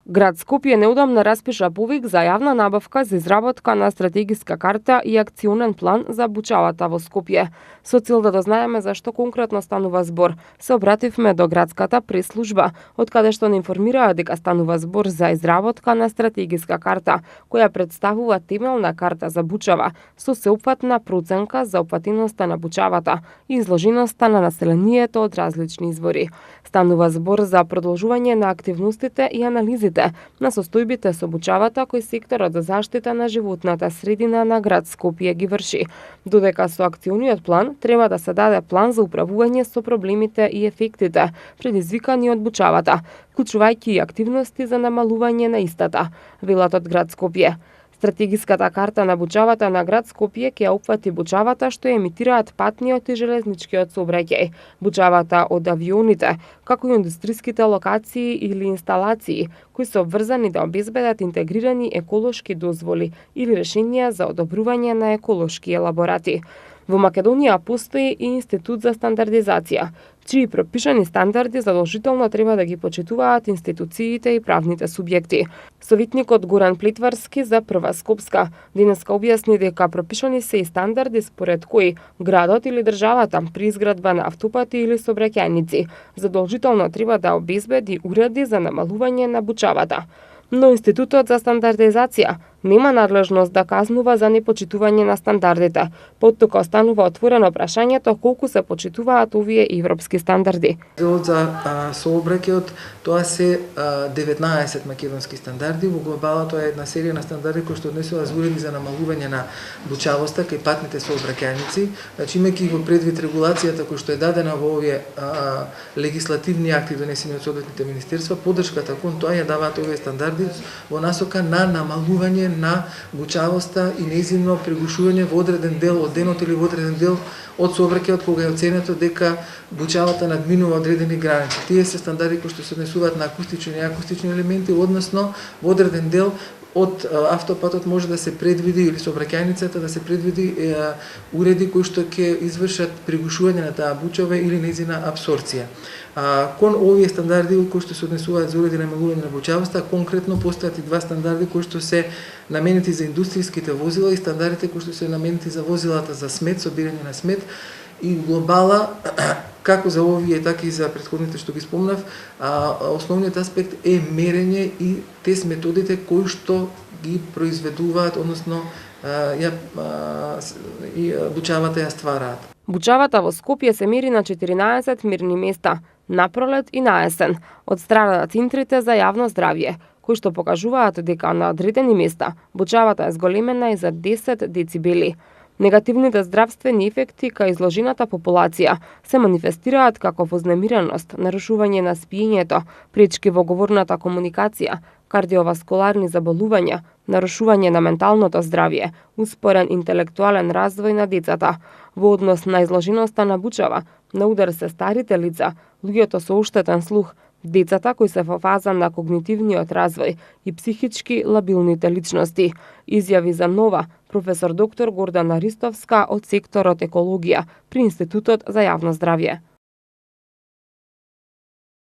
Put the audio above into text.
Град Скопје неодамна распиша повик за јавна набавка за изработка на стратегиска карта и акционен план за бучавата во Скопје. Со цел да дознаеме за што конкретно станува збор, се обративме до градската прес-служба, од каде што не информираа дека станува збор за изработка на стратегиска карта, која представува темелна карта за бучава, со сеопфатна проценка за опфатеноста на бучавата и изложеноста на населението од различни извори. Станува збор за продолжување на активностите и анализите на состојбите со бучавата кој секторот за заштита на животната средина на град Скопје ги врши, додека со акциониот план треба да се даде план за управување со проблемите и ефектите предизвикани од бучавата, вклучувајќи и активности за намалување на истата, велат од град Скопје. Стратегиската карта на бучавата на град Скопје ќе опфати бучавата што емитираат патниот и железничкиот сообраќај, бучавата од авионите, како и индустриските локации или инсталации, кои се обврзани да обезбедат интегрирани еколошки дозволи или решенија за одобрување на еколошки елаборати. Во Македонија постои и Институт за стандардизација, чии пропишани стандарди задолжително треба да ги почитуваат институциите и правните субјекти. Советникот Горан Плетварски за Прва Скопска денеска објасни дека пропишани се и стандарди според кои градот или државата при изградба на автопати или сообраќајници задолжително треба да обезбеди уреди за намалување на бучавата. Но Институтот за стандардизација нема надлежност да казнува за непочитување на стандардите. Поттука останува отворено прашањето колку се почитуваат овие европски стандарди. Делот за сообраќајот, тоа се 19 македонски стандарди, во глобала тоа е една серија на стандарди кои што однесува за уреди за намалување на бучавоста кај патните сообраќајници. Значи, имајќи го предвид регулацијата која што е дадена во овие легислативни акти донесени од соодветните министерства, поддршката кон тоа ја даваат овие стандарди во насока на намалување на бучавоста и нејзино прегушување во одреден дел од денот или во одреден дел од сообраќајот кога е оценето дека бучавата надминува одредени граници. Тие се стандарди кои што се однесуваат на акустични и неакустични елементи, односно во одреден дел од автопатот може да се предвиди или сообраќајницата да се предвиди уреди кои што ќе извршат прегушување на таа бучава или нејзина апсорција. Кон овие стандарди кои што се однесуваат за уреди на намалување на бучавоста, конкретно постојат и два стандарди кои што се наменети за индустријските возила и стандардите кои што се наменети за возилата за смет, собирање на смет. И глобала, како за овие, така и за претходните што ги спомнав, основниот аспект е мерење и тест методите кои што ги произведуваат, односно бучавата ја ствараат. Бучавата во Скопје се мери на 14 мирни места, на пролет и на есен, од страна на центрите за јавно здравје, кои што покажуваат дека на одредени места бучавата е зголемена и за 10 децибели. Негативните здравствени ефекти кај изложената популација се манифестираат како вознемиреност, нарушување на спиењето, пречки во говорната комуникација, кардиоваскуларни заболувања, нарушување на менталното здравје, успорен интелектуален развој на децата. Во однос на изложеноста на бучава, на удар се старите лица, луѓето со оштетен слух, децата кои се во фаза на когнитивниот развој и психички лабилните личности, изјави за нова професор доктор Гордана Ристовска од секторот екологија при Институтот за јавно здравје.